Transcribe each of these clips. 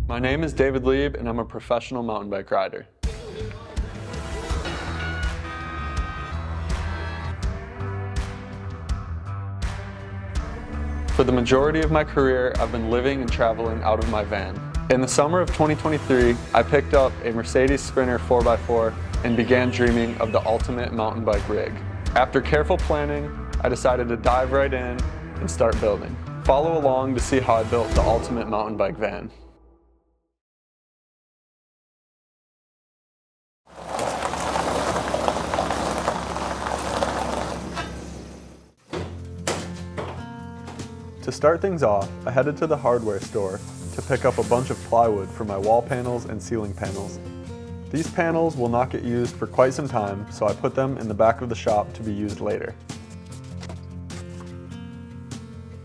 My name is David Lieb and I'm a professional mountain bike rider. For the majority of my career, I've been living and traveling out of my van. In the summer of 2023, I picked up a Mercedes Sprinter 4x4 and began dreaming of the ultimate mountain bike rig. After careful planning, I decided to dive right in and start building. Follow along to see how I built the ultimate mountain bike van. To start things off, I headed to the hardware store to pick up a bunch of plywood for my wall panels and ceiling panels. These panels will not get used for quite some time, so I put them in the back of the shop to be used later.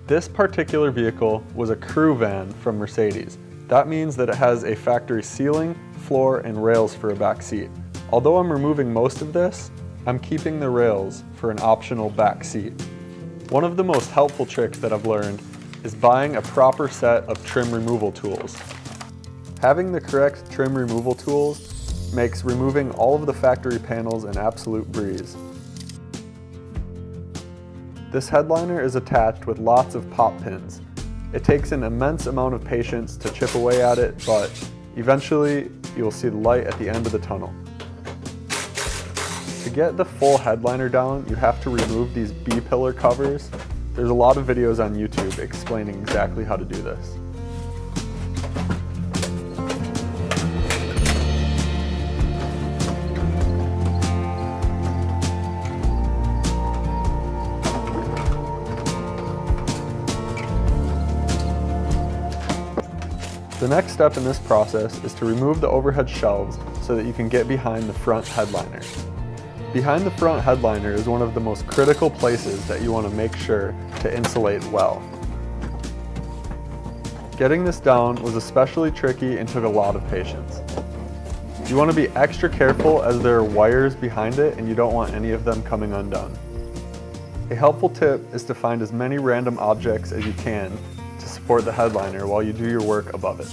This particular vehicle was a crew van from Mercedes. That means that it has a factory ceiling, floor, and rails for a back seat. Although I'm removing most of this, I'm keeping the rails for an optional back seat. One of the most helpful tricks that I've learned is buying a proper set of trim removal tools. Having the correct trim removal tools makes removing all of the factory panels an absolute breeze. This headliner is attached with lots of pop pins. It takes an immense amount of patience to chip away at it, but eventually you'll see the light at the end of the tunnel. To get the full headliner down, you have to remove these B-pillar covers. There's a lot of videos on YouTube explaining exactly how to do this. The next step in this process is to remove the overhead shelves so that you can get behind the front headliner. Behind the front headliner is one of the most critical places that you want to make sure to insulate well. Getting this down was especially tricky and took a lot of patience. You want to be extra careful as there are wires behind it and you don't want any of them coming undone. A helpful tip is to find as many random objects as you can to support the headliner while you do your work above it.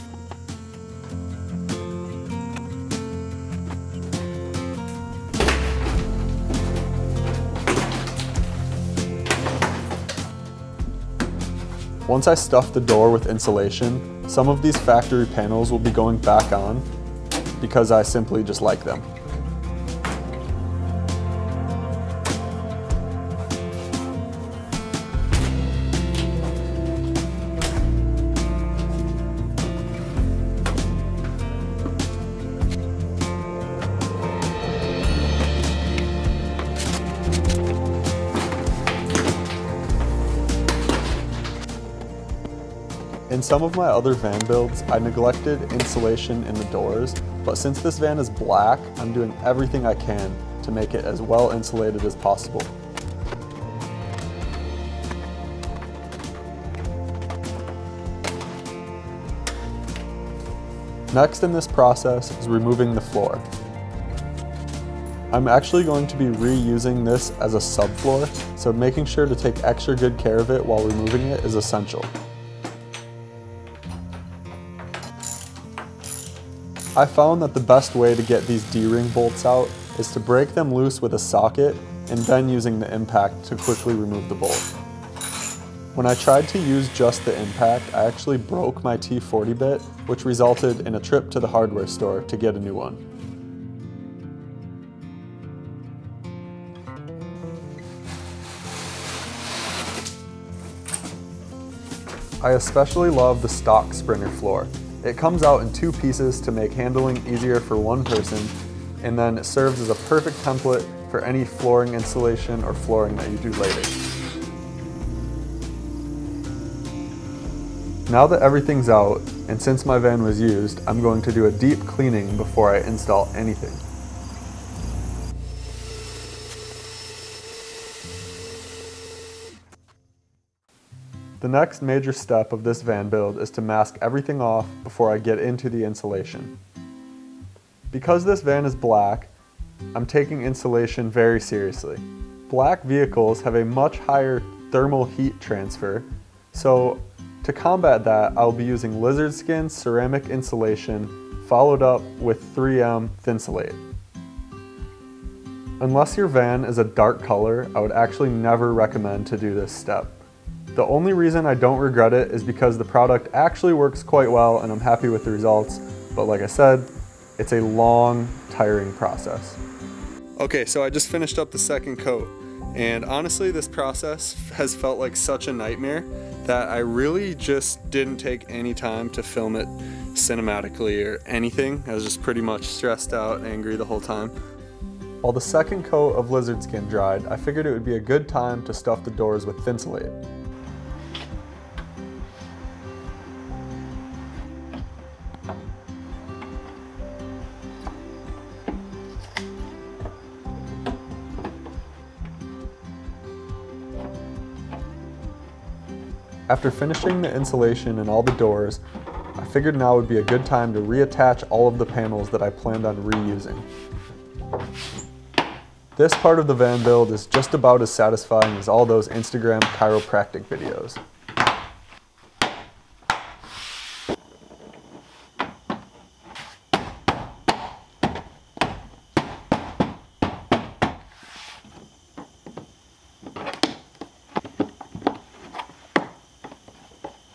Once I stuff the door with insulation, some of these factory panels will be going back on because I simply just like them. In some of my other van builds, I neglected insulation in the doors, but since this van is black, I'm doing everything I can to make it as well insulated as possible. Next in this process is removing the floor. I'm actually going to be reusing this as a subfloor, so making sure to take extra good care of it while removing it is essential. I found that the best way to get these D-ring bolts out is to break them loose with a socket and then using the impact to quickly remove the bolt. When I tried to use just the impact, I actually broke my T40 bit, which resulted in a trip to the hardware store to get a new one. I especially love the stock Sprinter floor. It comes out in two pieces to make handling easier for one person, and then it serves as a perfect template for any flooring installation or flooring that you do later. Now that everything's out, and since my van was used, I'm going to do a deep cleaning before I install anything. The next major step of this van build is to mask everything off before I get into the insulation. Because this van is black, I'm taking insulation very seriously. Black vehicles have a much higher thermal heat transfer, so To combat that, I'll be using lizard skin ceramic insulation followed up with 3M Thinsulate. Unless your van is a dark color, I would actually never recommend to do this step. The only reason I don't regret it is because the product actually works quite well and I'm happy with the results, but like I said, it's a long, tiring process. Okay, so I just finished up the second coat, and honestly this process has felt like such a nightmare that I really just didn't take any time to film it cinematically or anything. I was just pretty much stressed out and angry the whole time. While the second coat of lizard skin dried, I figured it would be a good time to stuff the doors with Thinsulate. After finishing the insulation in all the doors, I figured now would be a good time to reattach all of the panels that I planned on reusing. This part of the van build is just about as satisfying as all those Instagram chiropractic videos.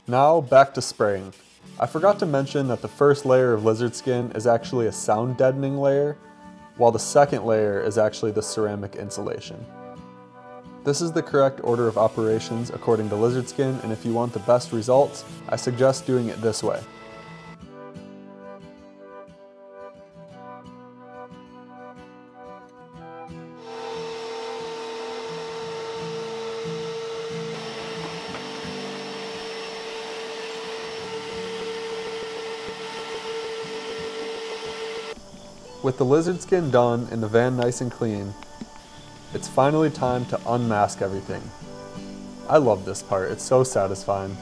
Now back to spraying. I forgot to mention that the first layer of lizard skin is actually a sound deadening layer, while the second layer is actually the ceramic insulation. This is the correct order of operations according to lizard skin, and if you want the best results, I suggest doing it this way. With the lizard skin done and the van nice and clean, it's finally time to unmask everything. I love this part, it's so satisfying.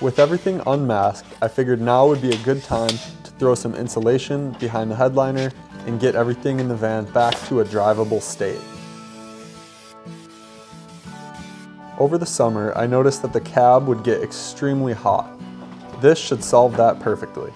With everything unmasked, I figured now would be a good time to throw some insulation behind the headliner and get everything in the van back to a drivable state. Over the summer, I noticed that the cab would get extremely hot. This should solve that perfectly.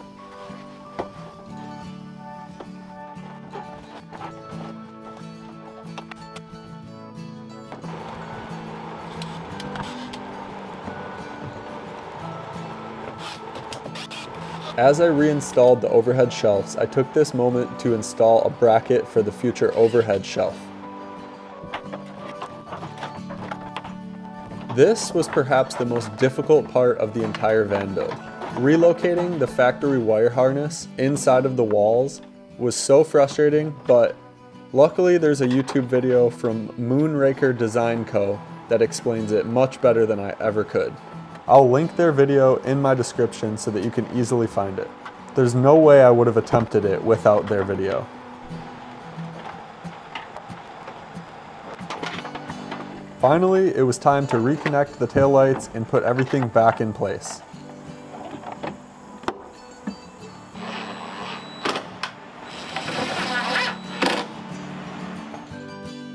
As I reinstalled the overhead shelves, I took this moment to install a bracket for the future overhead shelf. This was perhaps the most difficult part of the entire van build. Relocating the factory wire harness inside of the walls was so frustrating, but luckily there's a YouTube video from Moonraker Design Co. that explains it much better than I ever could. I'll link their video in my description so that you can easily find it. There's no way I would have attempted it without their video. Finally, it was time to reconnect the taillights and put everything back in place.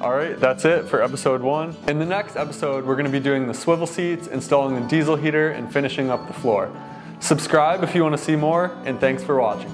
Alright, that's it for episode 1. In the next episode, we're going to be doing the swivel seats, installing the diesel heater, and finishing up the floor. Subscribe if you want to see more, and thanks for watching.